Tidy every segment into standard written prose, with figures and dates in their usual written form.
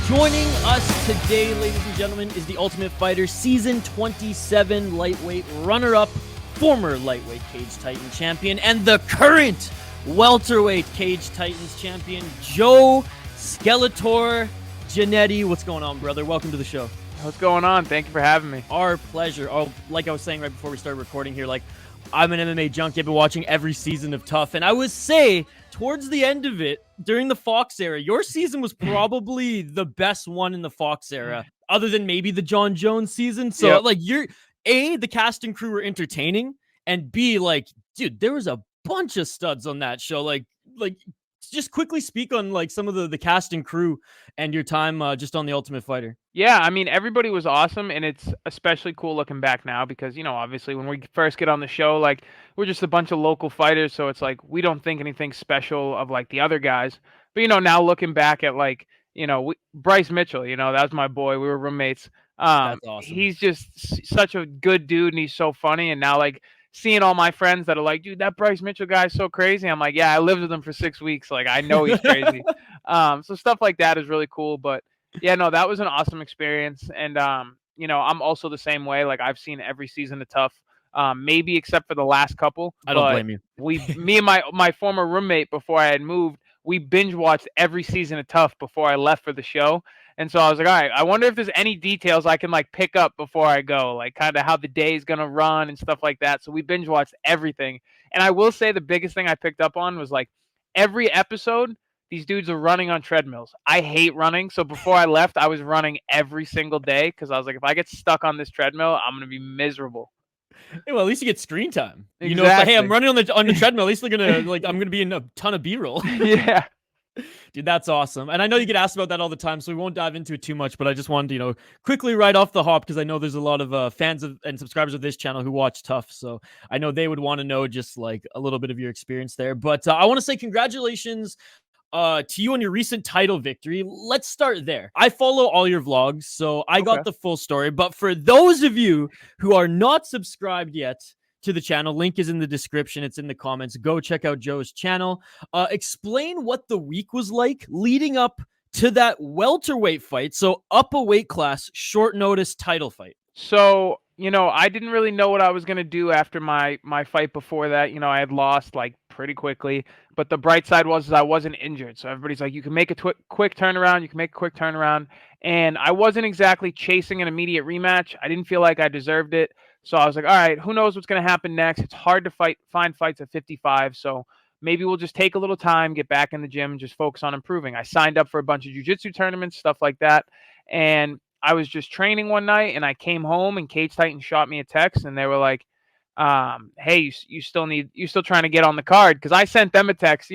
Joining us today, ladies and gentlemen, is the Ultimate Fighter Season 27 lightweight runner-up, former lightweight Cage Titan champion, and the current welterweight Cage Titans champion, Joe SKELETOR Giannetti. What's going on, brother? Welcome to the show. What's going on? Thank you for having me. Our pleasure. Oh, like I was saying right before we started recording here, I'm an MMA junkie. I've been watching every season of TUF, and I would say towards the end of it, during the Fox era, your season was probably the best one in the Fox era, other than maybe the John Jones season. So, the cast and crew were entertaining, and B, dude, there was a bunch of studs on that show. Just quickly speak on some of the cast and crew and your time just on the Ultimate Fighter. Yeah, I mean, everybody was awesome, and it's especially cool looking back now because, obviously when we first get on the show, we're just a bunch of local fighters, so it's we don't think anything special of the other guys. But, now looking back at Bryce Mitchell, that was my boy. We were roommates. That's awesome. He's just such a good dude, and he's so funny, and now seeing all my friends that are like, dude, that Bryce Mitchell guy is so crazy. I'm like, yeah, I lived with him for 6 weeks. I know he's crazy. So stuff like that is really cool. But yeah, no, that was an awesome experience. And, I'm also the same way. I've seen every season of TUF, maybe except for the last couple. I don't blame you. Me and my former roommate before I had moved, we binge watched every season of TUF before I left for the show. And so I was like, all right, I wonder if there's any details I can pick up before I go, kind of how the day is going to run and stuff like that. So we binge watched everything. And I will say the biggest thing I picked up on was every episode, these dudes are running on treadmills. I hate running. So before I left, I was running every single day because I was like, if I get stuck on this treadmill, I'm going to be miserable. Hey, well, at least you get screen time. Exactly. Hey, I'm running on the treadmill. At least they're gonna I'm gonna be in a ton of B-roll. Yeah. Dude, that's awesome. And I know you get asked about that all the time, so we won't dive into it too much, but I just wanted to, quickly right off the hop, because I know there's a lot of fans and subscribers of this channel who watch TUF, so I know they would want to know just a little bit of your experience there. But I want to say congratulations to you on your recent title victory. Let's start there. I follow all your vlogs, so I got the full story, but for those of you who are not subscribed yet to the channel, link is in the description, it's in the comments. Go check out Joe's channel. Explain what the week was like leading up to that welterweight fight, so up a weight class, short notice title fight. So I didn't really know what I was going to do after my fight before that. I had lost pretty quickly, but the bright side was I wasn't injured. So everybody's like, you can make a quick turnaround. You can make a quick turnaround. And I wasn't exactly chasing an immediate rematch. I didn't feel like I deserved it. So I was like, all right, who knows what's going to happen next? It's hard to find fights at 55. So maybe we'll just take a little time, get back in the gym, and just focus on improving. I signed up for a bunch of jiu-jitsu tournaments, stuff like that. And I was just training one night, and I came home, and Cage Titan shot me a text, and they were like, hey, you still trying to get on the card? Because I sent them a text,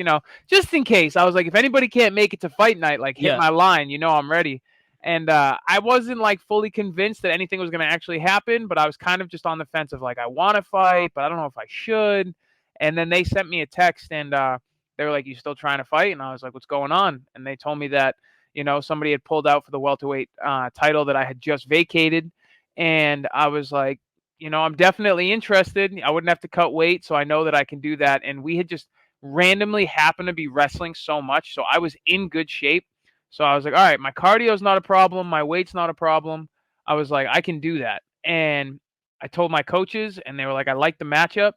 just in case. I was like, if anybody can't make it to fight night, hit my line, I'm ready. And I wasn't fully convinced that anything was going to actually happen, but I was kind of just on the fence of I want to fight, but I don't know if I should. And then they sent me a text, and they were like, you still trying to fight? And I was like, what's going on? And they told me that somebody had pulled out for the welterweight title that I had just vacated. And I was like, I'm definitely interested. I wouldn't have to cut weight, so I know that I can do that. And we had just randomly happened to be wrestling so much, so I was in good shape. So I was like, all right, my cardio is not a problem. My weight's not a problem. I was like, I can do that. And I told my coaches, and they were like, I like the matchup.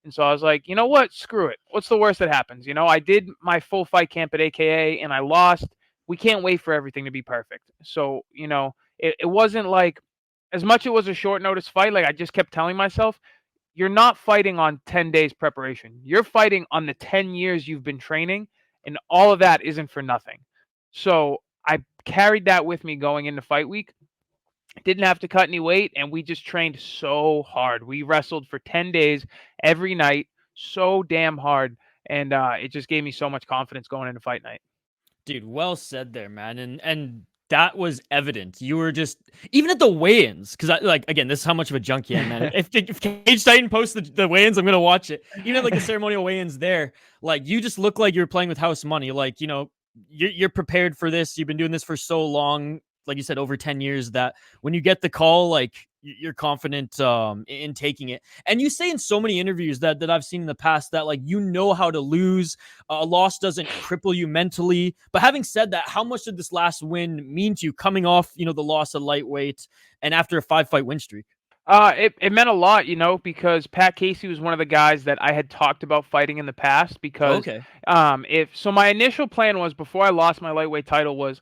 And so I was like, you know what? Screw it. What's the worst that happens? I did my full fight camp at AKA, and I lost. We can't wait for everything to be perfect. So, it wasn't as much it was a short notice fight, I just kept telling myself, you're not fighting on 10 days preparation. You're fighting on the 10 years you've been training, and all of that isn't for nothing. So I carried that with me going into fight week. Didn't have to cut any weight, and we just trained so hard. We wrestled for 10 days every night, so damn hard, and it just gave me so much confidence going into fight night. Dude, well said there, man. And that was evident. You were just, even at the weigh-ins, because again, this is how much of a junkie I am, man. If Cage Titan posts the weigh-ins, I'm gonna watch it. Even at the ceremonial weigh-ins there, you just look like you're playing with house money. You're prepared for this. You've been doing this for so long. like you said, over 10 years, that when you get the call, like you're confident in taking it. And you say in so many interviews that I've seen in the past that like how to lose. A loss doesn't cripple you mentally. But having said that, how much did this last win mean to you, coming off the loss of lightweight and after a 5-fight win streak? It meant a lot, because Pat Casey was one of the guys that I had talked about fighting in the past. Because Okay. if so, my initial plan was, before I lost my lightweight title, was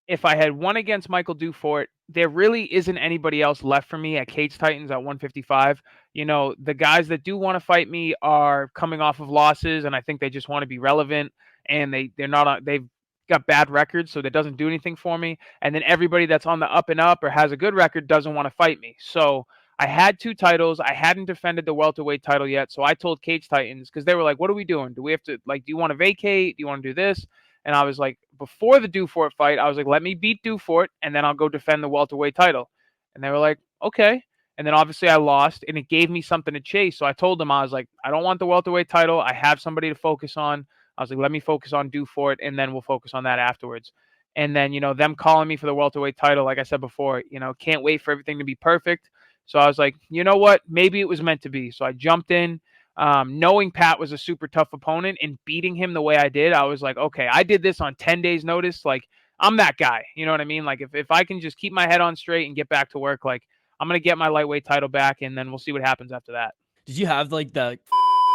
if I had won against Michael Dufort, there really isn't anybody else left for me at Cage Titans at 155. The guys that do want to fight me are coming off of losses, and I think they just want to be relevant, and they're not they've got bad records, so that doesn't do anything for me. And then everybody that's on the up and up or has a good record doesn't want to fight me. So I had 2 titles. I hadn't defended the welterweight title yet, so I told Cage Titans, because they were like, "What are we doing? Do we have to, like, do you want to vacate? Do you want to do this?" And I was like, before the Dufort fight, I was like, let me beat Dufort, and then I'll go defend the welterweight title. And they were like, okay. And then obviously I lost, and it gave me something to chase. So I told them, I was like, I don't want the welterweight title. I have somebody to focus on. I was like, let me focus on Dufort, and then we'll focus on that afterwards. And then, them calling me for the welterweight title, like I said before, can't wait for everything to be perfect. So I was like, you know what? Maybe it was meant to be. So I jumped in. Knowing Pat was a super tough opponent and beating him the way I did, I was like, okay, I did this on 10 days notice. Like, I'm that guy. You know what I mean? Like, if I can just keep my head on straight and get back to work, like, I'm going to get my lightweight title back, and then we'll see what happens after that. Did you have like the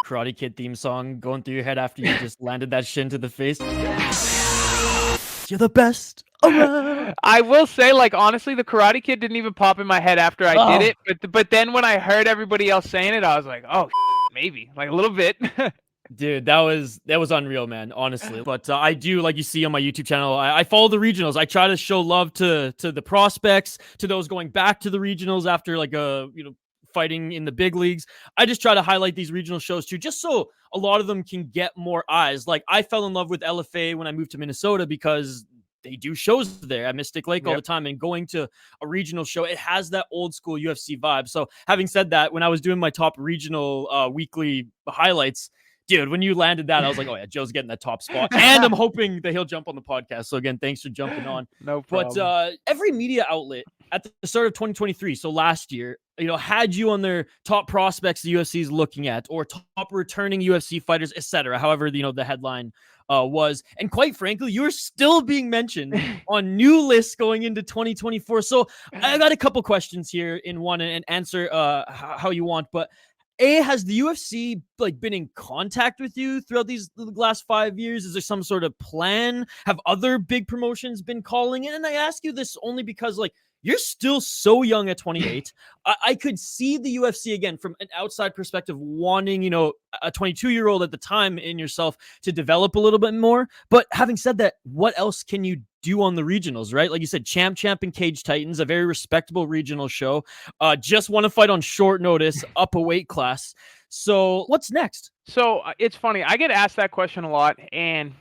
Karate Kid theme song going through your head after you just landed that shin to the face? You're the best around. I will say, like, honestly, the Karate Kid didn't even pop in my head after I did it. But then when I heard everybody else saying it, I was like, oh, maybe, like, a little bit. Dude, that was unreal, man, honestly. But I do, like you see on my YouTube channel, I follow the regionals. I try to show love to the prospects, to those going back to the regionals after like fighting in the big leagues. I just try to highlight these regional shows too, just so a lot of them can get more eyes. Like, I fell in love with LFA when I moved to Minnesota because they do shows there at Mystic Lake all the time, and going to a regional show, it has that old school UFC vibe. So having said that, when I was doing my top regional weekly highlights, dude, when you landed that, I was like, oh yeah, Joe's getting that top spot. And I'm hoping that he'll jump on the podcast. So again, thanks for jumping on. No problem. But every media outlet at the start of 2023, so last year, had you on their top prospects the UFC is looking at, or top returning UFC fighters, etc. However, the headline was. And quite frankly, you're still being mentioned on new lists going into 2024. So I got a couple questions here in one, and answer how you want. But has the UFC like been in contact with you throughout these last 5 years? Is there some sort of plan? Have other big promotions been calling in? And I ask you this only because, like, you're still so young at 28. I could see the UFC, again, from an outside perspective, wanting, a 22-year-old at the time in yourself to develop a little bit more. But having said that, what else can you do on the regionals, right? Like you said, Champ and Cage Titans, a very respectable regional show. Just want to fight on short notice, up a weight class. So what's next? So it's funny. I get asked that question a lot, and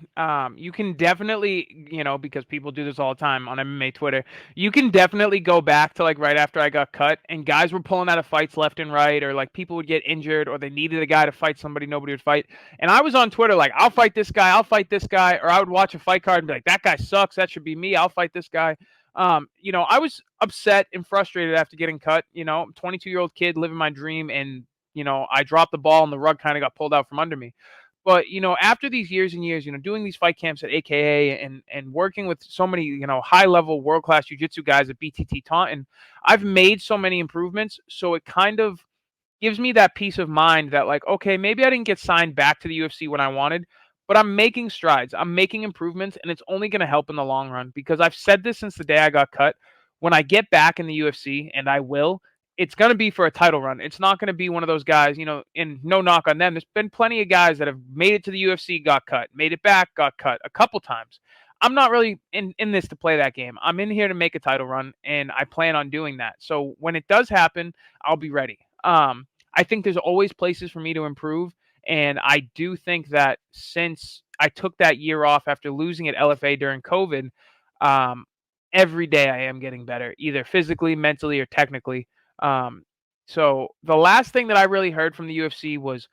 you can definitely, because people do this all the time on MMA Twitter, you can definitely go back to like right after I got cut, and guys were pulling out of fights left and right, or like people would get injured, or they needed a guy to fight somebody nobody would fight. And I was on Twitter like, I'll fight this guy, or I would watch a fight card and be like, that guy sucks, that should be me, I'll fight this guy. I was upset and frustrated after getting cut. 22-year-old kid living my dream, and I dropped the ball and the rug kind of got pulled out from under me. But, after these years and years, doing these fight camps at AKA and working with so many, high-level world-class jiu-jitsu guys at BTT Taunton, I've made so many improvements. So it kind of gives me that peace of mind that, like, okay, maybe I didn't get signed back to the UFC when I wanted, but I'm making strides. I'm making improvements, and it's only going to help in the long run, because I've said this since the day I got cut. When I get back in the UFC, and I will, it's going to be for a title run. It's not going to be one of those guys, and no knock on them. There's been plenty of guys that have made it to the UFC, got cut, made it back, got cut a couple times. I'm not really in this to play that game. I'm in here to make a title run, and I plan on doing that. So when it does happen, I'll be ready. I think there's always places for me to improve, and I do think that since I took that year off after losing at LFA during COVID, every day I am getting better, either physically, mentally, or technically. So the last thing that I really heard from the UFC was,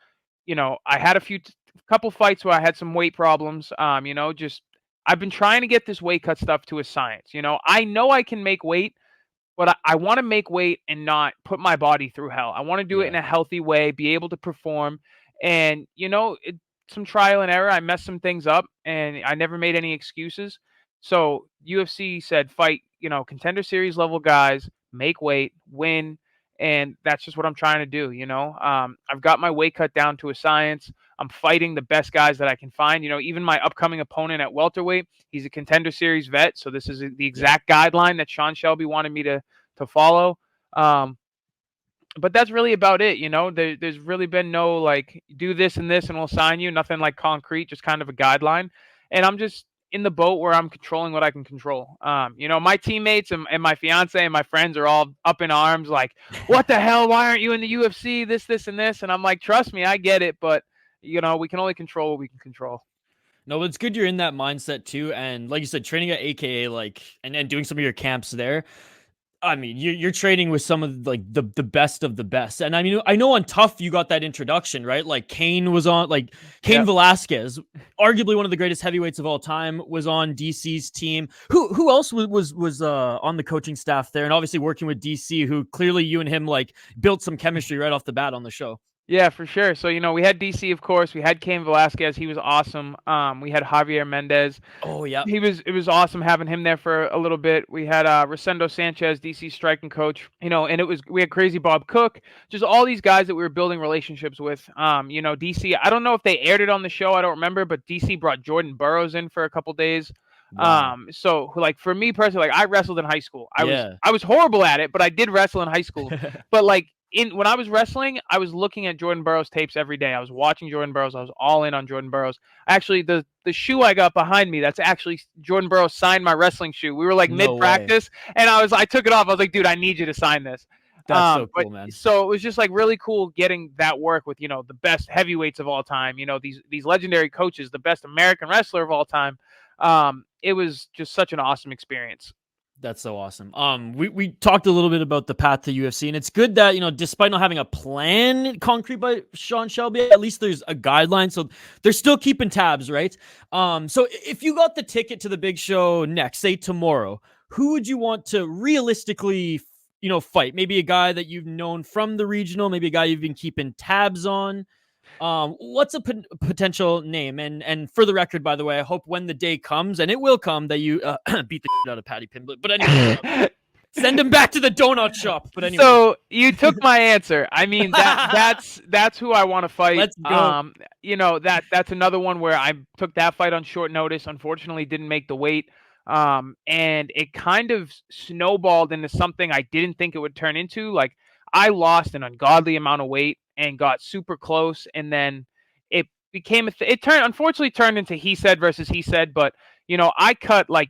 I had a couple fights where I had some weight problems. Just I've been trying to get this weight cut stuff to a science. You know I can make weight, but I want to make weight and not put my body through hell. I want to do it in Yeah. a healthy way, be able to perform. And, some trial and error. I messed some things up and I never made any excuses. So UFC said, fight, contender series level guys, make weight, win. And that's just what I'm trying to do. I've got my weight cut down to a science. I'm fighting the best guys that I can find. Even my upcoming opponent at welterweight, he's a contender series vet. So this is the exact guideline that Sean Shelby wanted me to follow. But that's really about it. There's really been no like do this and this and we'll sign you. Nothing like concrete, just kind of a guideline. And I'm just in the boat where I'm controlling what I can control. My teammates and my fiance and my friends are all up in arms, like, what the hell? Why aren't you in the UFC? This, and this. And I'm like, trust me, I get it. But, we can only control what we can control. No, it's good you're in that mindset too. And like you said, training at AKA, like, and doing some of your camps there. I mean, you're training with some of like the best of the best. And I mean, I know on TUF you got that introduction, right? Like Cain was on, like Cain Velasquez, arguably one of the greatest heavyweights of all time, was on DC's team. Who else was on the coaching staff there? And obviously working with DC, who clearly you and him like built some chemistry right off the bat on the show. Yeah, for sure. So, we had DC, of course. We had Cain Velasquez. He was awesome. We had Javier Mendez. Oh, yeah. It was awesome having him there for a little bit. We had Rosendo Sanchez, DC striking coach, and we had Crazy Bob Cook, just all these guys that we were building relationships with. DC, I don't know if they aired it on the show. I don't remember, but DC brought Jordan Burroughs in for a couple days. Wow. So like for me personally, like I wrestled in high school. I was horrible at it, but I did wrestle in high school. But like, when I was wrestling, I was looking at Jordan Burroughs tapes every day. I was watching Jordan Burroughs. I was all in on Jordan Burroughs. Actually, the shoe I got behind me, that's actually Jordan Burroughs signed my wrestling shoe. We were like mid-practice, and I took it off. I was like, dude, I need you to sign this. That's so cool, man. So it was just like really cool getting that work with, the best heavyweights of all time, these legendary coaches, the best American wrestler of all time. It was just such an awesome experience. That's so awesome. We talked a little bit about the path to UFC, and it's good that, despite not having a plan concrete by Sean Shelby, at least there's a guideline. So they're still keeping tabs, right? So if you got the ticket to the big show next, say tomorrow, who would you want to realistically, fight? Maybe a guy that you've known from the regional, maybe a guy you've been keeping tabs on. What's a potential name? And for the record, by the way, I hope when the day comes, and it will come, that you beat the shit out of Paddy Pimblett. But anyway, send him back to the donut shop. But anyway, so you took my answer. I mean, that's who I want to fight. Let's go. That's another one where I took that fight on short notice. Unfortunately, didn't make the weight. And it kind of snowballed into something I didn't think it would turn into. Like, I lost an ungodly amount of weight and got super close, and then it became unfortunately turned into he said versus he said. But I cut like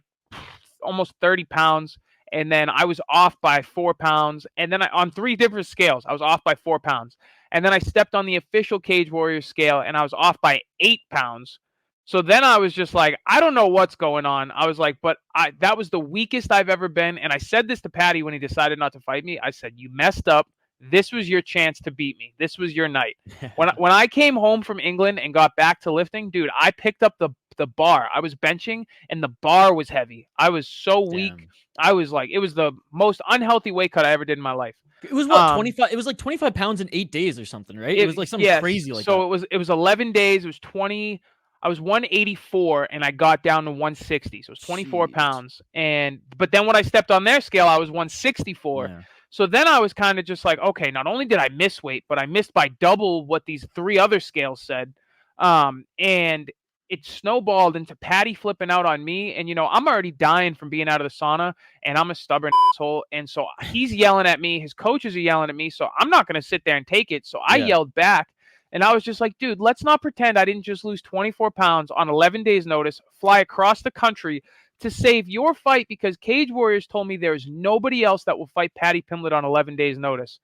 almost 30 pounds, and then I was off by 4 pounds, and then on 3 different scales I was off by 4 pounds, and then I stepped on the official Cage Warriors scale and I was off by 8 pounds. So then I was just like, I don't know what's going on. I was like, but that was the weakest I've ever been. And I said this to Paddy when he decided not to fight me. I said, you messed up. This was your chance to beat me. This was your night. When I came home from England and got back to lifting, dude, I picked up the bar. I was benching and the bar was heavy. I was so weak. I was like, it was the most unhealthy weight cut I ever did in my life. It was what, 25? It was like 25 pounds in 8 days or something, right? It was like something crazy like that. So it was 11 days. It was 20. I was 184 and I got down to 160. So it was 24 pounds. But then when I stepped on their scale, I was 164. Yeah. So then I was kind of just like, okay, not only did I miss weight, but I missed by double what these 3 other scales said. And it snowballed into Paddy flipping out on me. And, I'm already dying from being out of the sauna, and I'm a stubborn asshole. And so he's yelling at me. His coaches are yelling at me. So I'm not going to sit there and take it. So I yelled back. And I was just like, dude, let's not pretend I didn't just lose 24 pounds on 11 days notice, fly across the country to save your fight, because Cage Warriors told me there's nobody else that will fight Paddy Pimblett on 11 days notice.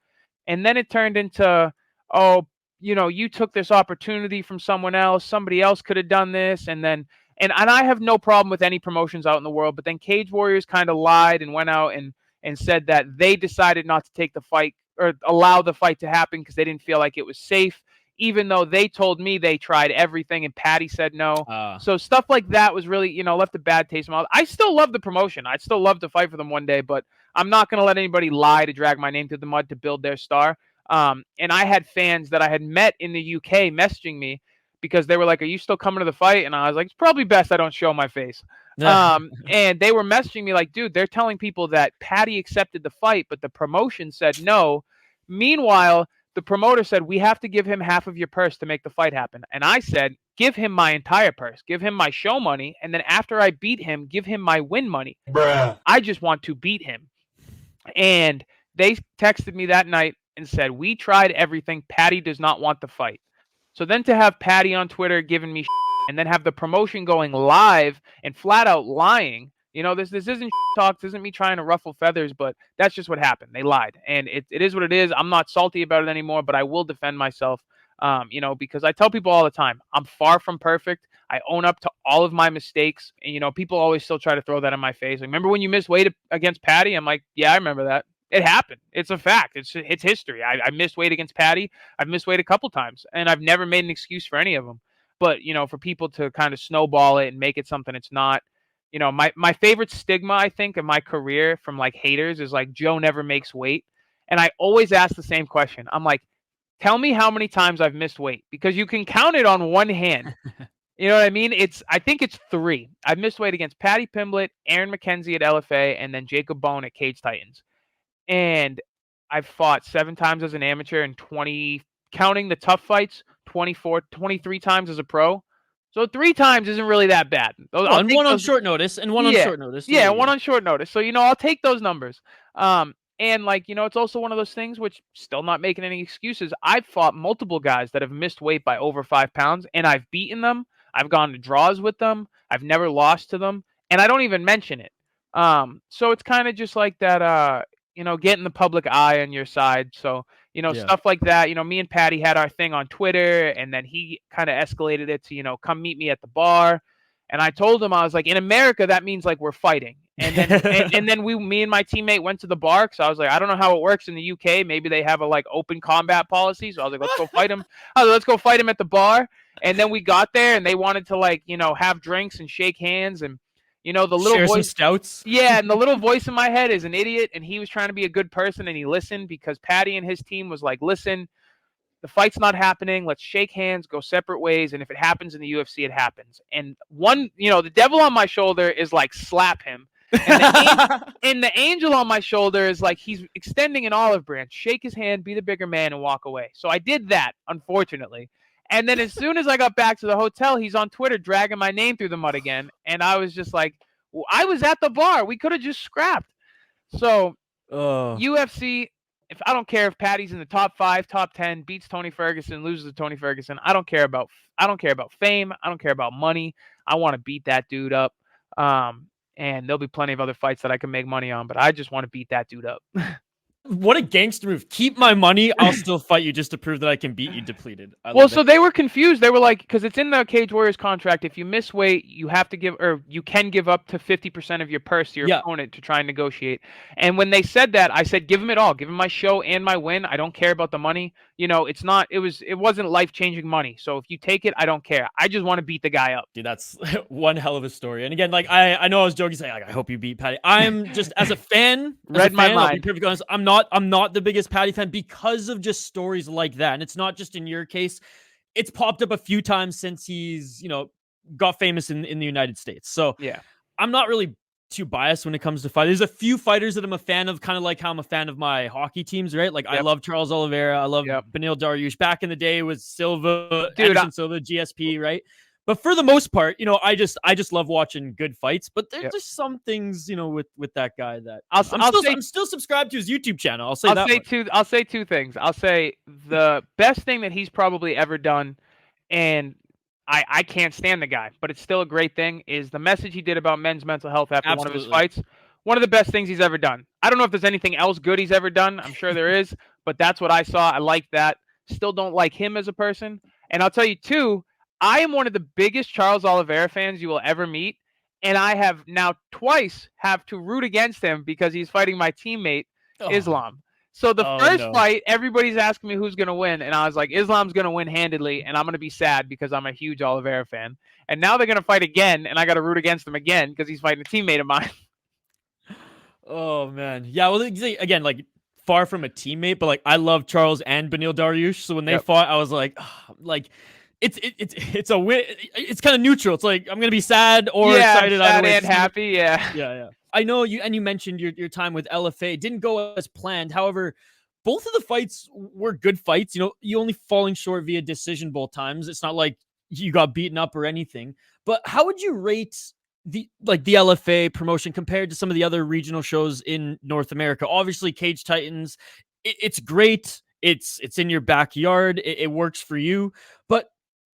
And then it turned into, you took this opportunity from someone else. Somebody else could have done this. And I have no problem with any promotions out in the world. But then Cage Warriors kind of lied and went out and said that they decided not to take the fight or allow the fight to happen because they didn't feel like it was safe. even though they told me they tried everything and Paddy said no. Uh, So stuff like that was really, left a bad taste in my mouth. I still love the promotion. I'd still love to fight for them one day, but I'm not going to let anybody lie to drag my name through the mud to build their star. And I had fans that I had met in the UK messaging me because they were like, "Are you still coming to the fight?" And I was like, "It's probably best I don't show my face." And they were messaging me like, "Dude, they're telling people that Paddy accepted the fight, but the promotion said no. Meanwhile, the promoter said, we have to give him half of your purse to make the fight happen." And I said, give him my entire purse, give him my show money. And then after I beat him, give him my win money. Bruh. I just want to beat him. And they texted me that night and said, we tried everything. Paddy does not want the fight. So then to have Paddy on Twitter giving me and then have the promotion going live and flat out lying, this isn't talk. This isn't me trying to ruffle feathers, but that's just what happened. They lied. And it is what it is. I'm not salty about it anymore, but I will defend myself, because I tell people all the time, I'm far from perfect. I own up to all of my mistakes. And, people always still try to throw that in my face. Like, remember when you missed weight against Paddy? I'm like, yeah, I remember that. It happened. It's a fact. It's history. I missed weight against Paddy. I've missed weight a couple times, and I've never made an excuse for any of them. But, for people to kind of snowball it and make it something it's not, my favorite stigma, I think, in my career from like haters is like Joe never makes weight. And I always ask the same question. I'm like, tell me how many times I've missed weight, because you can count it on one hand. You know what I mean? I think it's 3. I've missed weight against Paddy Pimblett, Aaron McKenzie at LFA, and then Jacob Bone at Cage Titans. And I've fought 7 times as an amateur and 20, counting the tough fights, 23 times as a pro. So 3 times isn't really that bad. one on short notice and one on short notice. Yeah, one on short notice. So, I'll take those numbers. And like, it's also one of those things which still not making any excuses. I've fought multiple guys that have missed weight by over 5 pounds and I've beaten them. I've gone to draws with them. I've never lost to them. And I don't even mention it. So it's kind of just like that, getting the public eye on your side. So, stuff like that. Me and Paddy had our thing on Twitter, and then he kind of escalated it to, come meet me at the bar. And I told him, I was like, in America, that means like we're fighting. And then, and then me and my teammate went to the bar. So I was like, I don't know how it works in the UK. Maybe they have a like open combat policy. So I was like, let's go fight him. Let's go fight him at the bar. And then we got there and they wanted to like, have drinks and shake hands and, the little Share voice, some stouts. Yeah, and the little voice in my head is an idiot, and he was trying to be a good person, and he listened because Paddy and his team was like, "Listen, the fight's not happening. Let's shake hands, go separate ways, and if it happens in the UFC, it happens." And the devil on my shoulder is like, slap him, and the angel on my shoulder is like, he's extending an olive branch, shake his hand, be the bigger man, and walk away. So I did that, unfortunately. And then as soon as I got back to the hotel, he's on Twitter dragging my name through the mud again. And I was just like, well, I was at the bar. We could have just scrapped. So UFC, I don't care if Paddy's in the top 5, top 10, beats Tony Ferguson, loses to Tony Ferguson. I don't care about fame. I don't care about money. I want to beat that dude up. And there'll be plenty of other fights that I can make money on, but I just want to beat that dude up. What a gangster move. Keep my money. I'll still fight you just to prove that I can beat you depleted. So they were confused. They were like, because it's in the Cage Warriors contract, if you miss weight, you have to give, or you can give up to 50% of your purse to your opponent to try and negotiate. And when they said that, I said, give him it all. Give him my show and my win. I don't care about the money. It wasn't life-changing money. So if you take it, I don't care. I just want to beat the guy up. Dude, that's one hell of a story. And again, like I know I was joking saying, like, I hope you beat Paddy. I'm just as a fan, my mind. I'll be perfectly honest, I'm not the biggest Paddy fan because of just stories like that. And it's not just in your case. It's popped up a few times since he's, got famous in the United States. So yeah, I'm not really too biased when it comes to fight. There's a few fighters that I'm a fan of, kind of like how I'm a fan of my hockey teams, right? Like I love Charles Oliveira. I love Beneil Dariush. Back in the day with Silva, Anderson Silva, GSP, right? But for the most part, I just love watching good fights. But there's just some things, with that guy that I'm still subscribed to his YouTube channel. I'll say 2 things. I'll say the best thing that he's probably ever done, and I can't stand the guy, but it's still a great thing, is the message he did about men's mental health after one of his fights. One of the best things he's ever done. I don't know if there's anything else good he's ever done. I'm sure there is, but that's what I saw. I like that. Still don't like him as a person. And I'll tell you, too, I am one of the biggest Charles Oliveira fans you will ever meet, and I have now twice have to root against him because he's fighting my teammate, Islam. So the Oh first no. fight, everybody's asking me who's gonna win, and I was like, Islam's gonna win handedly, and I'm gonna be sad because I'm a huge Oliveira fan. And now they're gonna fight again, and I got to root against him again because he's fighting a teammate of mine. Oh man. Yeah, well again, like far from a teammate, but like I love Charles and Benil Dariush. So when they Yep. fought, I was like, like it's a win. It's kind of neutral. It's like I'm gonna be sad or Yeah, excited either sad way. and happy. Yeah. Yeah. I know you, and you mentioned your time with LFA. It didn't go as planned. However, both of the fights were good fights. You know, you only falling short via decision both times. It's not like you got beaten up or anything. But how would you rate the LFA promotion compared to some of the other regional shows in North America? Obviously, Cage Titans, it's great. It's in your backyard. It works for you. But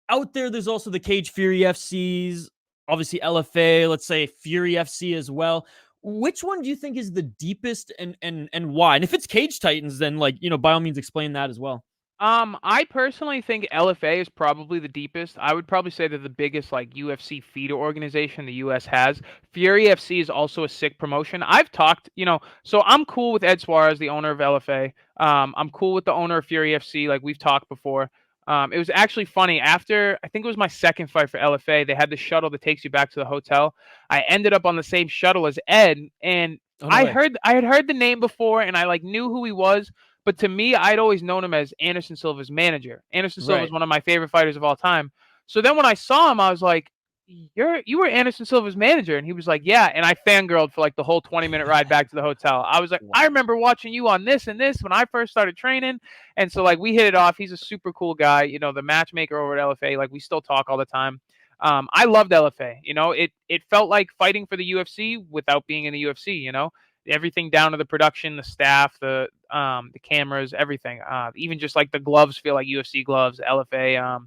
out there's also the Cage Fury FCs, obviously LFA, let's say Fury FC as well. Which one do you think is the deepest, and why? And if it's Cage Titans, then like, by all means explain that as well. I personally think LFA is probably the deepest. I would probably say they're the biggest like UFC feeder organization the US has. Fury FC is also a sick promotion. I've talked, so I'm cool with Ed Suarez, the owner of LFA. I'm cool with the owner of Fury FC, like we've talked before. It was actually funny. After I think it was my second fight for LFA, they had the shuttle that takes you back to the hotel. I ended up on the same shuttle as Ed, and Oh no way. I had heard the name before, and I like knew who he was. But to me, I'd always known him as Anderson Silva's manager. Anderson Silva is Right. one of my favorite fighters of all time. So then when I saw him, I was like, you were Anderson Silva's manager," and he was like, "Yeah." And I fangirled for like the whole 20-minute ride back to the hotel. I was like, "I Wow. remember watching you on this and this when I first started training," and so like we hit it off. He's a super cool guy. The matchmaker over at LFA. Like we still talk all the time. I loved LFA. It felt like fighting for the UFC without being in the UFC. Everything down to the production, the staff, the cameras, everything. Even just like the gloves feel like UFC gloves. LFA.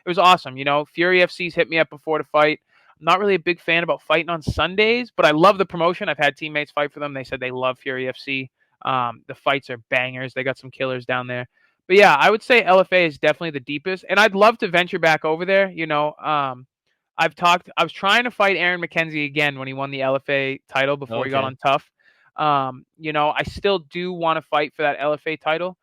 It was awesome. Fury FC's hit me up before to fight. I'm not really a big fan about fighting on Sundays, but I love the promotion. I've had teammates fight for them. They said they love Fury FC. The fights are bangers. They got some killers down there. But yeah, I would say LFA is definitely the deepest, and I'd love to venture back over there. I was trying to fight Aaron McKenzie again when he won the LFA title before he got Okay. on TUF. I still do want to fight for that LFA title.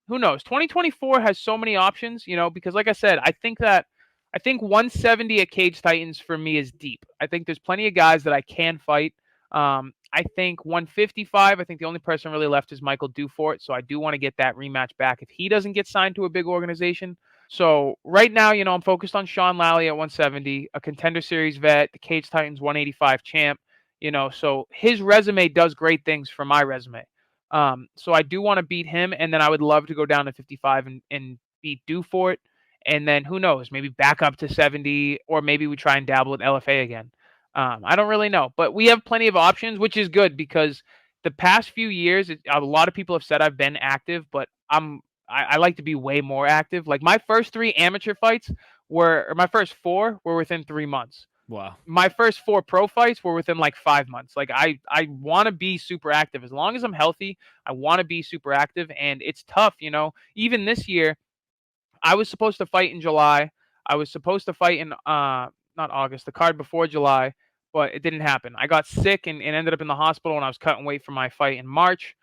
Who knows? 2024 has so many options, because like I said, I think 170 at Cage Titans for me is deep. I think there's plenty of guys that I can fight. I think 155, I think the only person really left is Michael Dufort, so I do want to get that rematch back if he doesn't get signed to a big organization. So right now, I'm focused on Sean Lally at 170, a Contender Series vet, the Cage Titans 185 champ. So his resume does great things for my resume. So I do want to beat him, and then I would love to go down to 55 and beat Dufort, and then who knows, maybe back up to 70, or maybe we try and dabble with LFA again. I don't really know, but we have plenty of options, which is good because the past few years, a lot of people have said I've been active, but I like to be way more active. Like my first 3 amateur fights or my first 4 were within 3 months. Wow. My first 4 pro fights were within like 5 months. Like I want to be super active. As long as I'm healthy, I want to be super active, and it's tough, Even this year, I was supposed to fight in July. I was supposed to fight in not August, the card before July, but it didn't happen. I got sick and ended up in the hospital when I was cutting weight for my fight in March.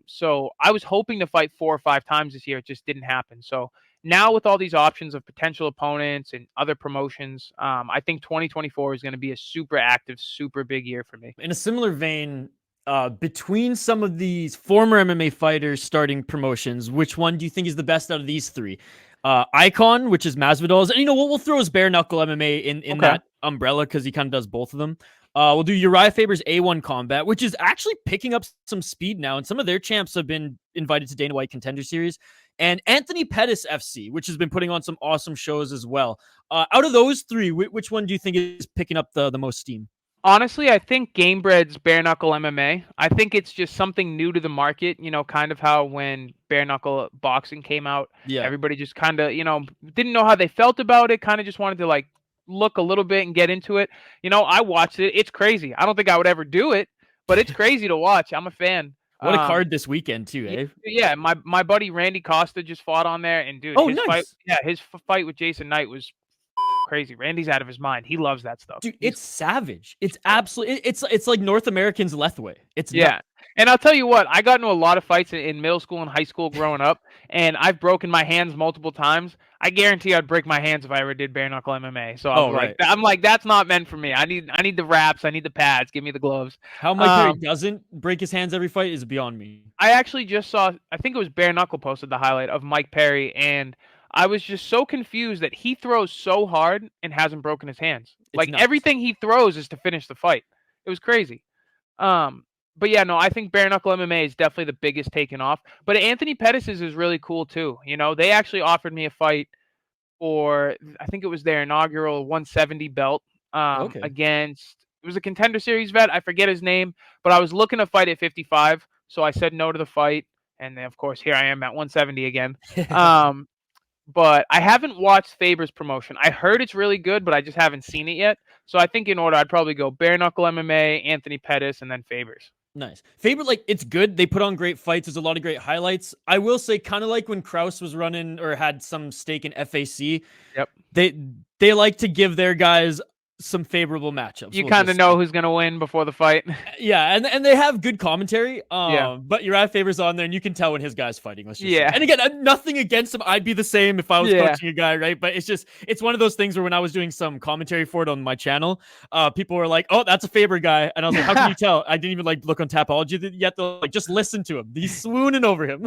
So I was hoping to fight 4 or 5 times this year. It just didn't happen. So now with all these options of potential opponents and other promotions, I think 2024 is going to be a super active, super big year for me. In a similar vein, between some of these former MMA fighters starting promotions, which one do you think is the best out of these 3? Icon, which is Masvidal's, and we'll throw his bare knuckle MMA in Okay. that umbrella because he kind of does both of them. We'll do Uriah Faber's A1 Combat, which is actually picking up some speed now, and some of their champs have been invited to Dana White Contender Series. And Anthony Pettis FC, which has been putting on some awesome shows as well. Out of those 3, which one do you think is picking up the most steam? Honestly, I think Gamebred's bare knuckle MMA. I think it's just something new to the market, kind of how when bare knuckle boxing came out, Yeah. everybody just kind of, didn't know how they felt about it, kind of just wanted to like look a little bit and get into it. I watched it. It's crazy. I don't think I would ever do it, but it's crazy to watch. I'm a fan. What a card this weekend too, Yeah, eh? yeah, my buddy Randy Costa just fought on there, and dude, Oh, nice. his fight with Jason Knight was crazy. Randy's out of his mind. He loves that stuff. Dude, it's savage. It's absolutely it's like North Americans Lethway. It's nuts. Yeah. And I'll tell you what, I got into a lot of fights in middle school and high school growing up, and I've broken my hands multiple times. I guarantee I'd break my hands if I ever did bare knuckle MMA. So I'm like, that's not meant for me. I need the wraps. I need the pads. Give me the gloves. How Mike Perry doesn't break his hands every fight is beyond me. I actually just saw, I think it was Bare Knuckle posted the highlight of Mike Perry, and I was just so confused that he throws so hard and hasn't broken his hands. Like everything he throws is to finish the fight. It was crazy. But yeah, no, I think bare knuckle MMA is definitely the biggest taken off. But Anthony Pettis' is really cool too. You know, they actually offered me a fight for, I think it was their inaugural 170 belt against, it was a Contender Series vet. I forget his name, but I was looking to fight at 55. So I said no to the fight. And then, of course, here I am at 170 again. But I haven't watched Faber's promotion. I heard it's really good, but I just haven't seen it yet. So I think in order, I'd probably go bare knuckle MMA, Anthony Pettis, and then Faber's. Nice. Faber, like, it's good. They put on great fights. There's a lot of great highlights. I will say, kind of like when Krause was running or had some stake in FAC. Yep. They like to give their guys some favorable matchups. You kind of know who's going to win before the fight. Yeah, and they have good commentary. But Uriah Faber's on there, and you can tell when his guy's fighting. Let's just say. And again, nothing against him. I'd be the same if I was coaching a guy, right? But it's one of those things where when I was doing some commentary for it on my channel, people were like, "Oh, that's a Faber guy," and I was like, "How can you tell?" I didn't even like look on Tapology yet. Though, like, just listen to him. He's swooning over him.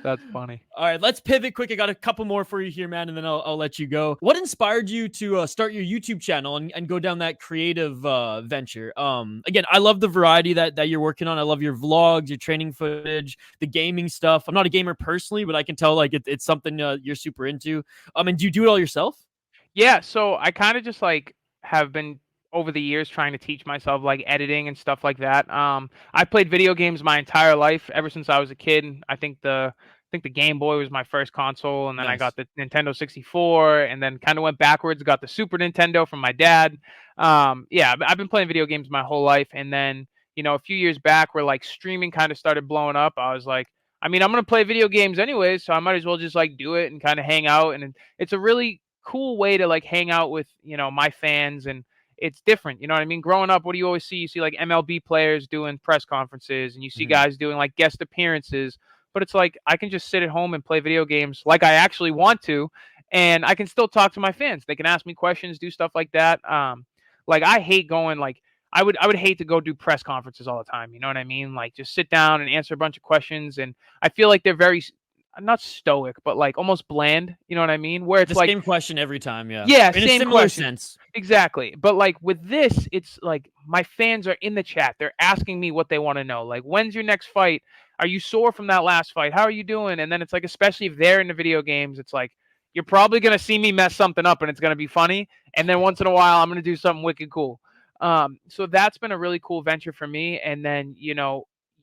That's funny. All right, let's pivot quick. I got a couple more for you here, man, and then I'll let you go. What inspired you to start your YouTube channel and go down that creative venture? Again, I love the variety that you're working on. I love your vlogs, your training footage, the gaming stuff. I'm not a gamer personally, but I can tell like it's something you're super into. And do you do it all yourself? Yeah, so I kind of just like have been over the years trying to teach myself like editing and stuff like that. I played video games my entire life ever since I was a kid. I think the Game Boy was my first console, and then I got the Nintendo 64, and then kind of went backwards, got the Super Nintendo from my dad. Yeah, I've been playing video games my whole life, and then a few years back where like streaming kind of started blowing up, I was like, I mean, I'm gonna play video games anyways, so I might as well just like do it and kind of hang out. And it's a really cool way to like hang out with my fans, and it's different. You know what I mean? Growing up, what do you always see? You see like MLB players doing press conferences, and you see guys doing like guest appearances. But it's like I can just sit at home and play video games like I actually want to, and I can still talk to my fans. They can ask me questions, do stuff like that. Like I hate going like I would hate to go do press conferences all the time. You know what I mean? Like just sit down and answer a bunch of questions, and I feel like they're very not stoic, but like almost bland. You know what I mean? Where it's the like same question every time. Yeah. Yeah. In same a similar question. sense. Exactly. But like with this, it's like my fans are in the chat. They're asking me what they want to know. Like, when's your next fight? Are you sore from that last fight? How are you doing? And then it's like, especially if they're into video games, it's like, you're probably going to see me mess something up and it's going to be funny. And then once in a while, I'm going to do something wicked cool. So that's been a really cool venture for me. And then,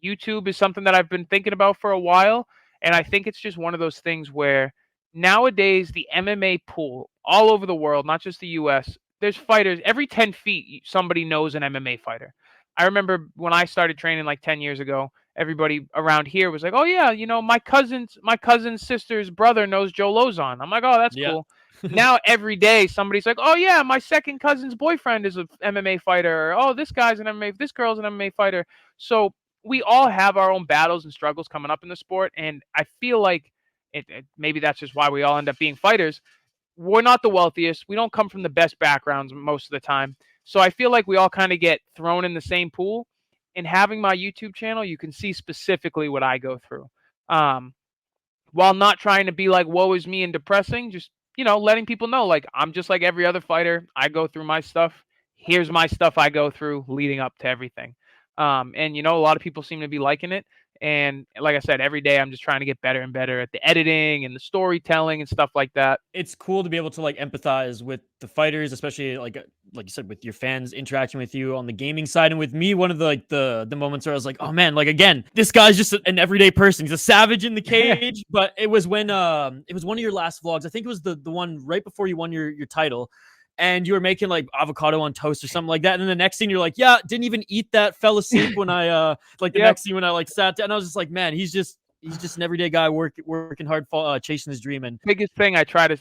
YouTube is something that I've been thinking about for a while. And I think it's just one of those things where nowadays the MMA pool all over the world, not just the US, there's fighters every 10 feet. Somebody knows an MMA fighter. I remember when I started training like 10 years ago, everybody around here was like, "Oh yeah, my cousin's sister's brother knows Joe Lozon." I'm like, "Oh, that's cool." Now every day somebody's like, "Oh yeah, my second cousin's boyfriend is an MMA fighter." Or, "Oh, this girl's an MMA fighter." So we all have our own battles and struggles coming up in the sport, and I feel like maybe that's just why we all end up being fighters. We're not the wealthiest. We don't come from the best backgrounds most of the time. So I feel like we all kind of get thrown in the same pool. And having my YouTube channel, you can see specifically what I go through. While not trying to be like, woe is me and depressing, just, letting people know, like, I'm just like every other fighter. I go through my stuff. Here's my stuff I go through leading up to everything. And, a lot of people seem to be liking it. And like I said, every day I'm just trying to get better and better at the editing and the storytelling and stuff like that. It's cool to be able to like empathize with the fighters, especially like you said, with your fans interacting with you on the gaming side. And with me, one of the moments where I was like, oh man, like again, this guy's just an everyday person. He's a savage in the cage. But it was when it was one of your last vlogs. I think it was the one right before you won your title. And you were making like avocado on toast or something like that. And then the next scene, you're like, yeah, didn't even eat that, fell asleep when I, next scene when I like sat down. And I was just like, man, he's just he's just an everyday guy working hard, chasing his dream. And biggest thing I try to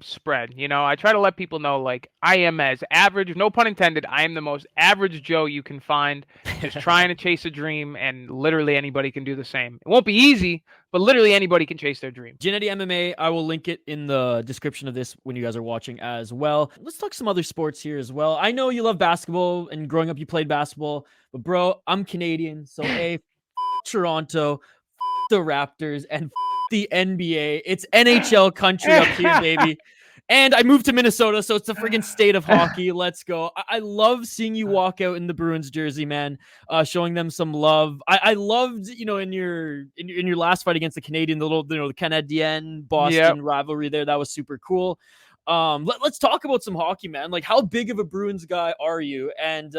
spread, I try to let people know, like, I am as average, no pun intended, I am the most average Joe you can find, just trying to chase a dream, and literally anybody can do the same. It won't be easy, but literally anybody can chase their dream. Giannetti MMA, I will link it in the description of this when you guys are watching as well. Let's talk some other sports here as well. I know you love basketball, and growing up you played basketball, but bro, I'm Canadian, so Toronto, the Raptors, and the NBA. It's NHL country up here, baby. And I moved to Minnesota, so it's the friggin' state of hockey. Let's go. I love seeing you walk out in the Bruins jersey, man, showing them some love. I loved, in your last fight against the Canadian, the little, the Canadien Boston rivalry there. That was super cool. Let's talk about some hockey, man. Like, how big of a Bruins guy are you? And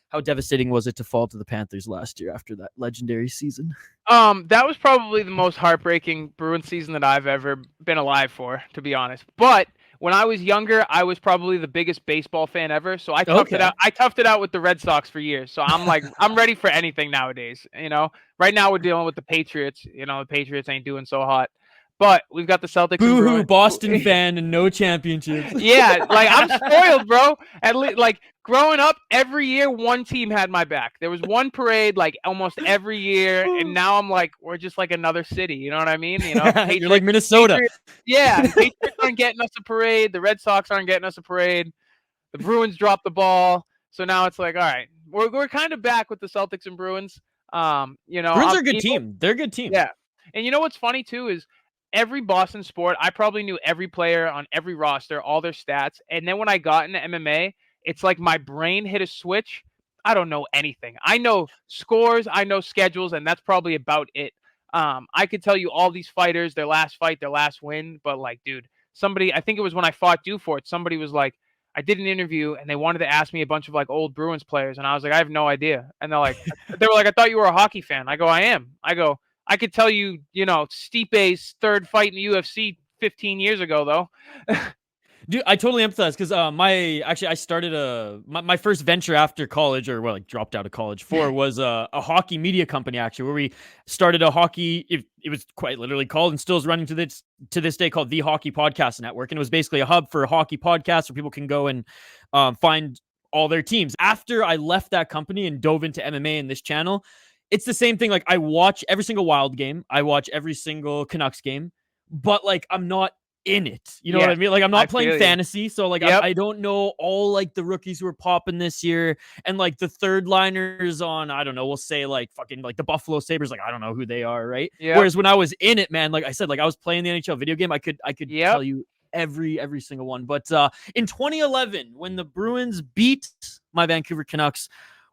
how devastating was it to fall to the Panthers last year after that legendary season? That was probably the most heartbreaking Bruins season that I've ever been alive for, to be honest. But when I was younger, I was probably the biggest baseball fan ever. So I toughed it out. I toughed it out with the Red Sox for years. So I'm like, I'm ready for anything nowadays. Right now we're dealing with the Patriots. The Patriots ain't doing so hot. But we've got the Celtics. Boo-hoo, Boston fan and no championships. Yeah, like, I'm spoiled, bro. At least, like, growing up, every year one team had my back. There was one parade like almost every year, and now I'm like, we're just like another city. You know what I mean? Patriots, you're like Minnesota. The Patriots aren't getting us a parade. The Red Sox aren't getting us a parade. The Bruins dropped the ball, so now it's like, all right, we're kind of back with the Celtics and Bruins. Bruins are a good team. They're a good team. Yeah, and what's funny too is, every Boston sport, I probably knew every player on every roster, all their stats. And then when I got into MMA, it's like my brain hit a switch. I don't know anything. I know scores, I know schedules, and that's probably about it. I could tell you all these fighters, their last fight, their last win. But, like, dude, I think it was when I fought Dufort, somebody was like, I did an interview, and they wanted to ask me a bunch of, like, old Bruins players. And I was like, I have no idea. And they were like, I thought you were a hockey fan. I go, I am. I could tell you, Stipe's third fight in the UFC 15 years ago, though. Dude, I totally empathize because I started my first venture after college, or dropped out of college for, was a hockey media company, actually, where we started a hockey. It was quite literally called, and still is running to this day, called the Hockey Podcast Network, and it was basically a hub for hockey podcasts where people can go and find all their teams. After I left that company and dove into MMA and this channel, it's the same thing. Like, I watch every single Wild game. I watch every single Canucks game, but, like, I'm not in it. You know what I mean? Like, I'm not playing fantasy. So, like, I don't know all, like, the rookies who are popping this year, and, like, the third liners on, I don't know, we'll say, like, fucking, like, the Buffalo Sabres. Like, I don't know who they are, right? Yep. Whereas when I was in it, man, like I said, like, I was playing the NHL video game, I could tell you every single one. But in 2011, when the Bruins beat my Vancouver Canucks,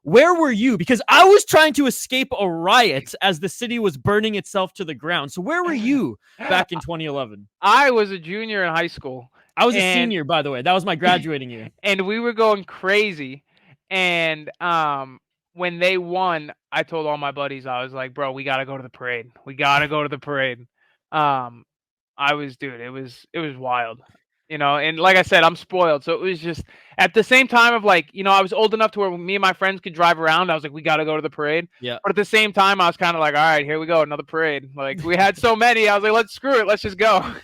where were you? Because I was trying to escape a riot as the city was burning itself to the ground. So where were you back in 2011? I was a junior in high school. I was a senior, by the way. That was my graduating year. And we were going crazy. And when they won, I told all my buddies, I was like, bro, we got to go to the parade. We got to go to the parade. It was wild. And like I said, I'm spoiled. So it was just at the same time of, like, I was old enough to where me and my friends could drive around. I was like, we got to go to the parade. Yeah. But at the same time, I was kind of like, all right, here we go. Another parade. Like, we had so many. I was like, let's screw it. Let's just go.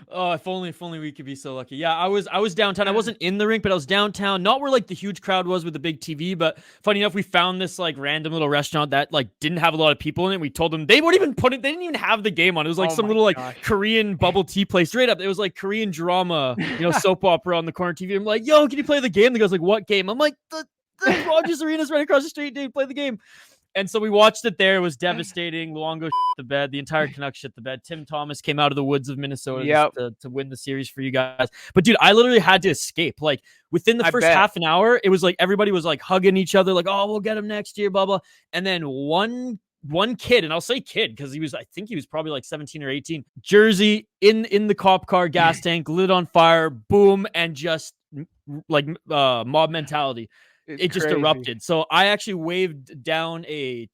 Oh, if only we could be so lucky. Yeah, I was downtown. I wasn't in the rink, but I was downtown, not where, like, the huge crowd was with the big TV, but funny enough, we found this, like, random little restaurant that, like, didn't have a lot of people in it. We told them they wouldn't even they didn't even have the game on. It was like some little, like, Korean bubble tea place straight up. It was like Korean drama, soap opera on the corner TV. I'm like, yo, can you play the game? The guy's like, what game? I'm like, the Rogers Arena's right across the street, dude, play the game. And so we watched it there. It was devastating. Luongo shit the bed. The entire Canucks shit the bed. Tim Thomas came out of the woods of Minnesota to win the series for you guys. But, dude, I literally had to escape. Like, within the first half an hour, it was like everybody was, like, hugging each other, like, oh, we'll get him next year, blah, blah. And then one kid, and I'll say kid because I think he was probably like 17 or 18, jersey in the cop car, gas tank, lit on fire, boom, and just, like, mob mentality. It just erupted. So I actually waved down a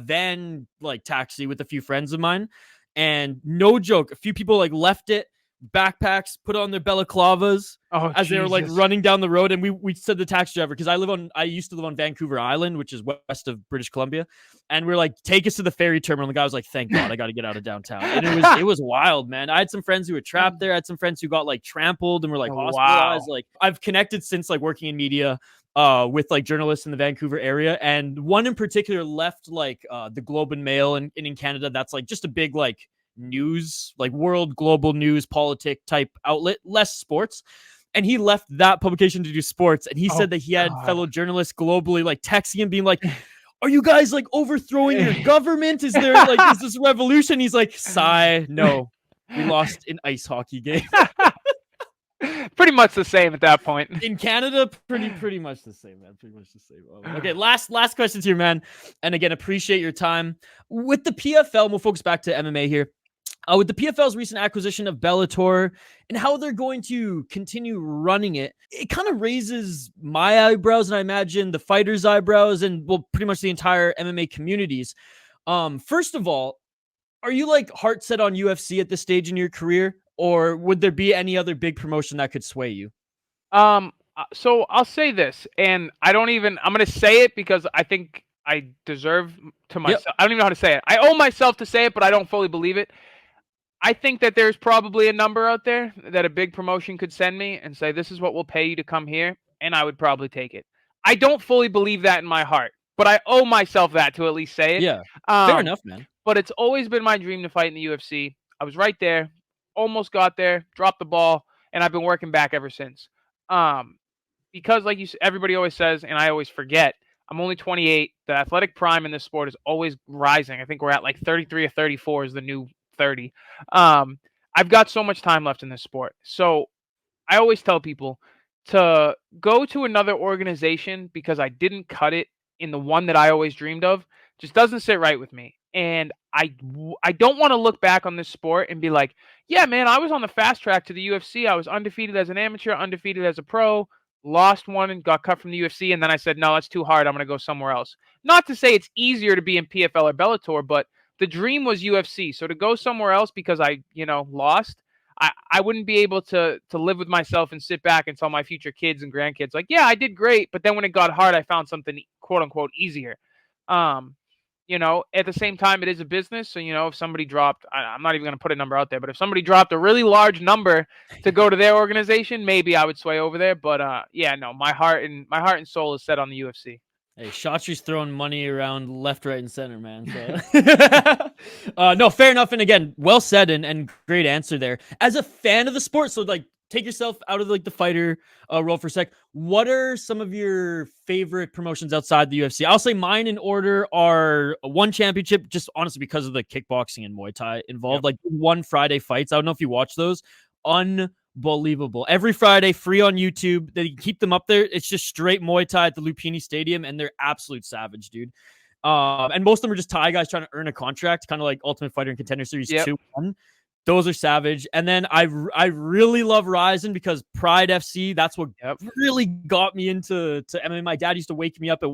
van, like, taxi with a few friends of mine, and no joke, a few people, like, left it, backpacks, put on their balaclavas as they were like running down the road. And we said the taxi driver, because I used to live on Vancouver Island, which is west of British Columbia. And we're like, take us to the ferry terminal. And the guy was like, thank God I got to get out of downtown. And it was wild, man. I had some friends who were trapped there. I had some friends who got like trampled and were like hospitalized. Wow. Like I've connected since like working in media with like journalists in the Vancouver area. And one in particular left like the Globe and Mail in Canada. That's like just a big like news, like world global news politic type outlet, less sports. And he left that publication to do sports. And he said that he had fellow journalists globally like texting him being like, are you guys like overthrowing your government? Is there like, is this revolution? He's like, sigh, no, we lost an ice hockey game. Pretty much the same at that point. In Canada, pretty much the same, man. Pretty much the same. Okay, last questions here, man. And again, appreciate your time. With the PFL, we'll focus back to MMA here. With the PFL's recent acquisition of Bellator and how they're going to continue running it, it kind of raises my eyebrows, and I imagine the fighters' eyebrows, and well, pretty much the entire MMA communities. First of all, are you like heart set on UFC at this stage in your career, or would there be any other big promotion that could sway you? So I'll say this, and I'm going to say it because I think I deserve to myself. Yep. I don't even know how to say it. I owe myself to say it, but I don't fully believe it. I think that there's probably a number out there that a big promotion could send me and say, this is what we'll pay you to come here. And I would probably take it. I don't fully believe that in my heart, but I owe myself that to at least say it. Yeah, fair enough, man. But it's always been my dream to fight in the UFC. I was right there, almost got there, dropped the ball, and I've been working back ever since. Because like everybody always says, and I always forget, I'm only 28. The athletic prime in this sport is always rising. I think we're at like 33 or 34 is the new 30. I've got so much time left in this sport. So I always tell people to go to another organization because I didn't cut it in the one that I always dreamed of. Just doesn't sit right with me. And I don't want to look back on this sport and be like, yeah, man, I was on the fast track to the UFC. I was undefeated as an amateur, undefeated as a pro, lost one and got cut from the UFC. And then I said, no, that's too hard. I'm going to go somewhere else. Not to say it's easier to be in PFL or Bellator, but the dream was UFC. So to go somewhere else because I, lost, I wouldn't be able to live with myself and sit back and tell my future kids and grandkids like, yeah, I did great. But then when it got hard, I found something quote unquote easier. At the same time, it is a business. So, if somebody dropped, I'm not even going to put a number out there, but if somebody dropped a really large number to go to their organization, maybe I would sway over there. But my heart and soul is set on the UFC. Hey, Shotzi's throwing money around left, right, and center, man. So. No, fair enough. And again, well said and great answer there. As a fan of the sport, so like take yourself out of like the fighter role for a sec. What are some of your favorite promotions outside the UFC? I'll say mine in order are one championship, just honestly because of the kickboxing and Muay Thai involved. Yep. Like one Friday fights. I don't know if you watch those. Unbelievable. Every Friday, free on YouTube. They keep them up there. It's just straight Muay Thai at the Lupini Stadium, and they're absolute savage, dude. And most of them are just Thai guys trying to earn a contract, kind of like Ultimate Fighter and Contender Series 2-1. Those are savage. And then I really love Ryzen because Pride FC, that's what really got me into MMA. My dad used to wake me up at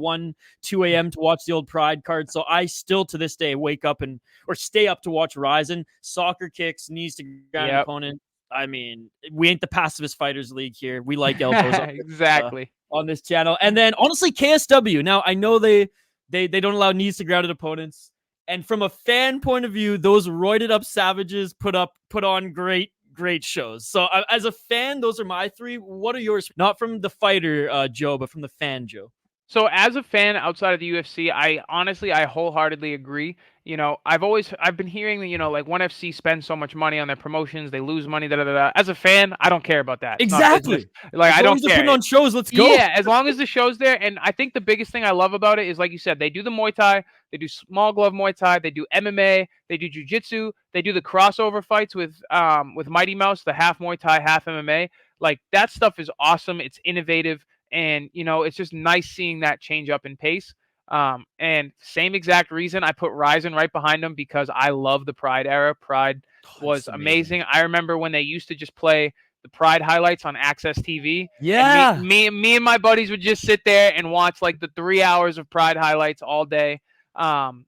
2 a.m. to watch the old Pride card. So I still to this day wake up or stay up to watch Ryzen. Soccer kicks, knees to ground opponent. I mean, we ain't the pacifist fighters league here. We like elbows exactly on this channel. And then honestly, KSW. Now I know they don't allow knees to grounded opponents. And from a fan point of view, those roided up savages put on great shows. So as a fan, those are my three. What are yours? Not from the fighter, Joe, but from the fan, Joe. So as a fan outside of the UFC, I wholeheartedly agree. I've been hearing that, like ONE FC spends so much money on their promotions, they lose money, As a fan, I don't care about that. Exactly. I don't care. Putting on shows, let's go. Yeah, as long as the show's there. And I think the biggest thing I love about it is, like you said, they do the Muay Thai, they do small glove Muay Thai, they do MMA, they do Jiu-Jitsu, they do the crossover fights with Mighty Mouse, the half Muay Thai, half MMA. Like that stuff is awesome. It's innovative. And, it's just nice seeing that change up in pace. And same exact reason I put Ryzen right behind them because I love the Pride era. Pride was amazing. I remember when they used to just play the Pride highlights on Access TV. Yeah. And me and my buddies would just sit there and watch like the 3 hours of Pride highlights all day. And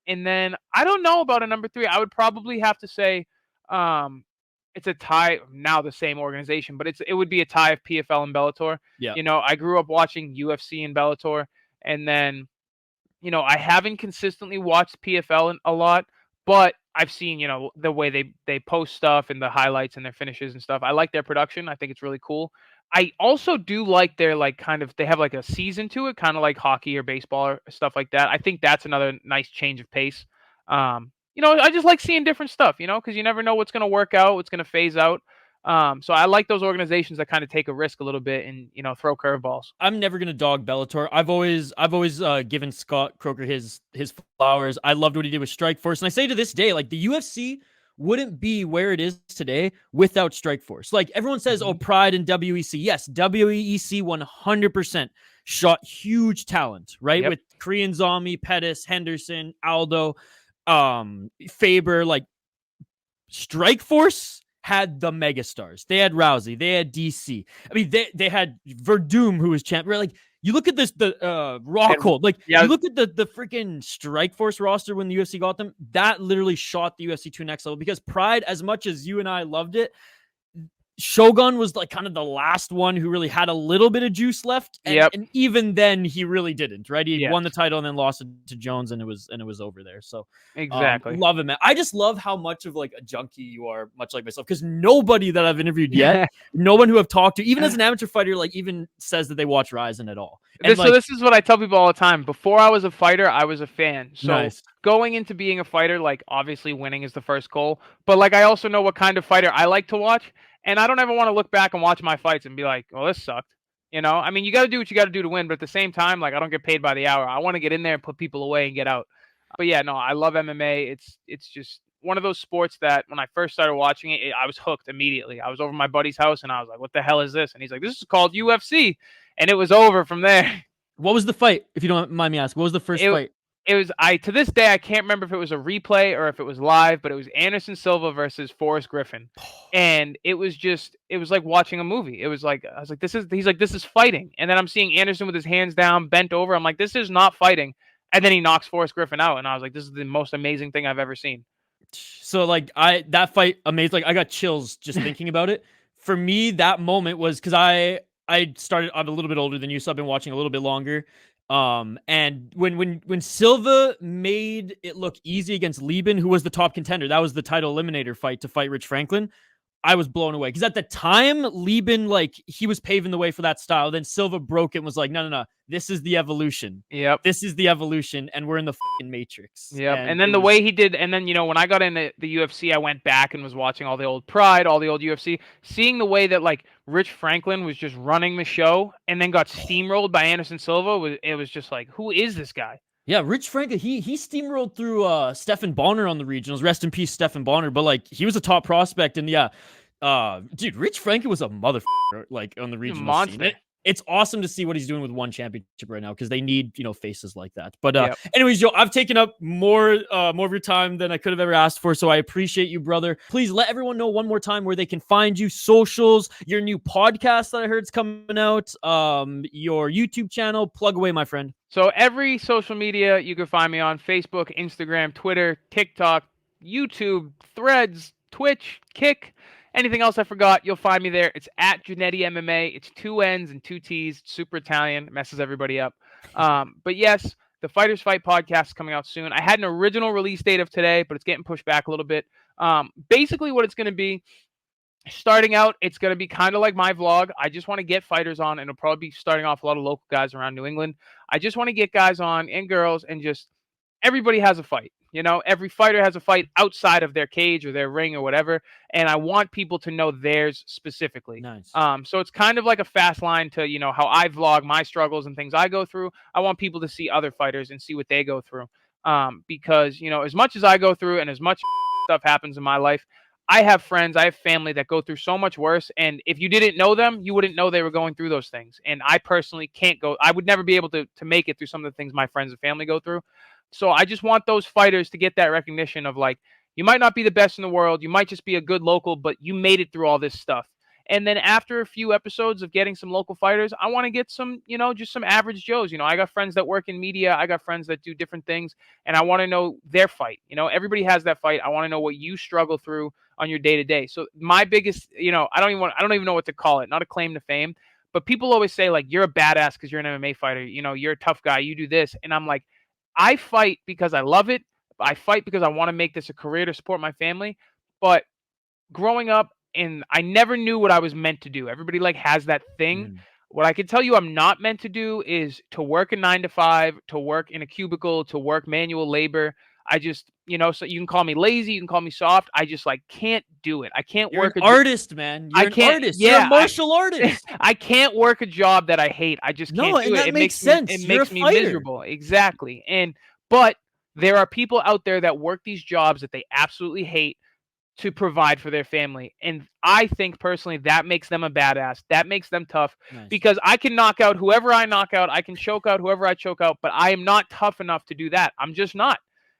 then I don't know about a number 3. I would probably have to say it's a tie now, the same organization, but it would be a tie of PFL and Bellator. Yeah. You know, I grew up watching UFC and Bellator, and then, you know, I haven't consistently watched PFL a lot, but I've seen, you know, the way they post stuff and the highlights and their finishes and stuff. I like their production. I think it's really cool. I also do like their, like, kind of, they have like a season to it, kind of like hockey or baseball or stuff like that. I think that's another nice change of pace. You know, I just like seeing different stuff, you know, because you never know what's going to work out, what's going to phase out. So I like those organizations that kind of take a risk a little bit and, you know, throw curveballs. I'm never gonna dog Bellator. I've always given Scott Croker his flowers. I loved what he did with Strikeforce, and I say to this day, like, the UFC wouldn't be where it is today without Strikeforce. Like, everyone says, oh, Pride and WEC. Yes, WEC 100% shot huge talent, right? Yep. With Korean Zombie, Pettis, Henderson, Aldo, Faber. Like, Strikeforce had the megastars. They had Rousey. They had DC. I mean, they had Verdum, who was champion. Like, you look at this, the Rockhold. Like, you look at the freaking Strikeforce roster when the UFC got them. That literally shot the UFC to next level, because Pride, as much as you and I loved it, Shogun was like kind of the last one who really had a little bit of juice left, and even then he really didn't. Right, he won the title and then lost it to Jones, and it was over there. So exactly, love it, man. I just love how much of like a junkie you are, much like myself, because nobody that I've interviewed yet, no one who I've talked to, even as an amateur fighter, like, even says that they watch Ryzen at all. And so this is what I tell people all the time. Before I was a fighter, I was a fan. So going into being a fighter, like, obviously winning is the first goal, but like, I also know what kind of fighter I like to watch. And I don't ever want to look back and watch my fights and be like, well, this sucked. You know, I mean, you got to do what you got to do to win. But at the same time, like, I don't get paid by the hour. I want to get in there and put people away and get out. But yeah, no, I love MMA. It's just one of those sports that when I first started watching it, I was hooked immediately. I was over my buddy's house and I was like, what the hell is this? And he's like, this is called UFC. And it was over from there. What was the fight, if you don't mind me asking? What was the first fight? It was, to this day, I can't remember if it was a replay or if it was live, but it was Anderson Silva versus Forrest Griffin. And it was like watching a movie. It was like, I was like, he's like, this is fighting. And then I'm seeing Anderson with his hands down, bent over. I'm like, this is not fighting. And then he knocks Forrest Griffin out. And I was like, this is the most amazing thing I've ever seen. So like, that fight, amazing. Like, I got chills just thinking about it. For me, that moment was, because I'm a little bit older than you, so I've been watching a little bit longer. And when Silva made it look easy against Lieben, who was the top contender, that was the title eliminator fight to fight Rich Franklin, I was blown away. Because at the time, Lieben, like, he was paving the way for that style. Then Silva broke it and was like, no, this is the evolution. Yep. This is the evolution, and we're in the fucking Matrix. Yep. And then the way he did, and then, you know, when I got into the UFC, I went back and was watching all the old Pride, all the old UFC, seeing the way that, like, Rich Franklin was just running the show and then got steamrolled by Anderson Silva. It was just like, who is this guy? Yeah, Rich Franklin, he steamrolled through Stephan Bonner on the regionals. Rest in peace, Stephan Bonner. But like, he was a top prospect, and yeah, dude, Rich Franklin was a motherfucker, like, on the regional scene. It's awesome to see what he's doing with one championship right now, because they need, you know, faces like that. But anyways, Joe, I've taken up more of your time than I could have ever asked for, so I appreciate you, brother. Please let everyone know one more time where they can find you, socials, your new podcast that I heard is coming out, your YouTube channel. Plug away, my friend. So every social media you can find me on: Facebook, Instagram, Twitter, TikTok, YouTube, Threads, Twitch, Kick. Anything else I forgot, you'll find me there. It's at Giannetti MMA. It's 2 N's and 2 T's. It's super Italian. It messes everybody up. But yes, the Fighters Fight podcast is coming out soon. I had an original release date of today, but it's getting pushed back a little bit. Basically what it's going to be, starting out, it's going to be kind of like my vlog. I just want to get fighters on, and it'll probably be starting off a lot of local guys around New England. I just want to get guys on, and girls, and just everybody has a fight. You know, every fighter has a fight outside of their cage or their ring or whatever, and I want people to know theirs specifically. Nice. So it's kind of like a fast line to, you know, how I vlog my struggles and things I go through. I want people to see other fighters and see what they go through. Because, you know, as much as I go through and as much stuff happens in my life, I have friends, I have family that go through so much worse. And if you didn't know them, you wouldn't know they were going through those things. And I personally can't go, I would never be able to make it through some of the things my friends and family go through. So I just want those fighters to get that recognition of, like, you might not be the best in the world. You might just be a good local, but you made it through all this stuff. And then after a few episodes of getting some local fighters, I want to get some, you know, just some average Joes. You know, I got friends that work in media. I got friends that do different things, and I want to know their fight. You know, everybody has that fight. I want to know what you struggle through on your day to day. So my biggest, you know, I don't even know what to call it. Not a claim to fame, but people always say like, you're a badass because you're an MMA fighter. You know, you're a tough guy. You do this. And I'm like, I fight because I love it. I fight because I want to make this a career to support my family. But growing up, and I never knew what I was meant to do. Everybody like has that thing. What I can tell you I'm not meant to do is to work a 9 to 5, to work in a cubicle, to work manual labor. I just, you know, so you can call me lazy, you can call me soft. I just like can't do it. I can't You're work an artist, man. You're an artist. Yeah, You're a martial artist. I can't work a job that I hate. I just can't do it. That makes sense. It You're makes a me fighter. miserable. Exactly. But there are people out there that work these jobs that they absolutely hate to provide for their family. And I think personally that makes them a badass. That makes them tough. Nice. Because I can knock out whoever I knock out. I can choke out whoever I choke out, but I am not tough enough to do that. I'm just not.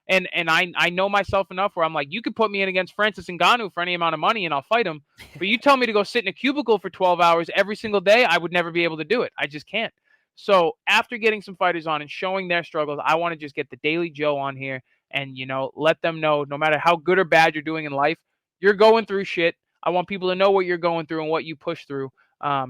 And I know myself enough where I'm like, you could put me in against Francis Ngannou for any amount of money and I'll fight him. But you tell me to go sit in a cubicle for 12 hours every single day, I would never be able to do it. I just can't. So after getting some fighters on and showing their struggles, I want to just get the Daily Joe on here and, you know, let them know no matter how good or bad you're doing in life, you're going through shit. I want people to know what you're going through and what you push through.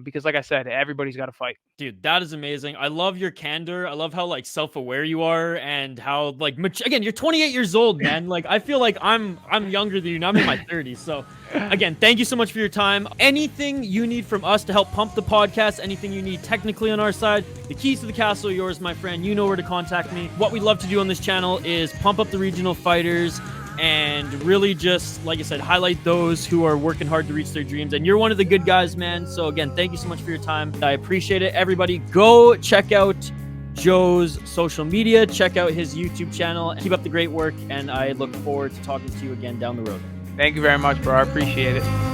Because like I said, everybody's got to fight. Dude, that is amazing. I love your candor. I love how like self-aware you are and how like again, you're 28 years old, man. Like I feel like I'm younger than you. Now I'm in my 30s. So again, thank you so much for your time. Anything you need from us to help pump the podcast, anything you need technically on our side, the keys to the castle are yours, my friend. You know where to contact me. What we love to do on this channel is pump up the regional fighters and really just, like I said, highlight those who are working hard to reach their dreams. And you're one of the good guys, man. So again, thank you so much for your time. I appreciate it. Everybody, go check out Joe's social media. Check out his YouTube channel. Keep up the great work. And I look forward to talking to you again down the road. Thank you very much, bro. I appreciate it.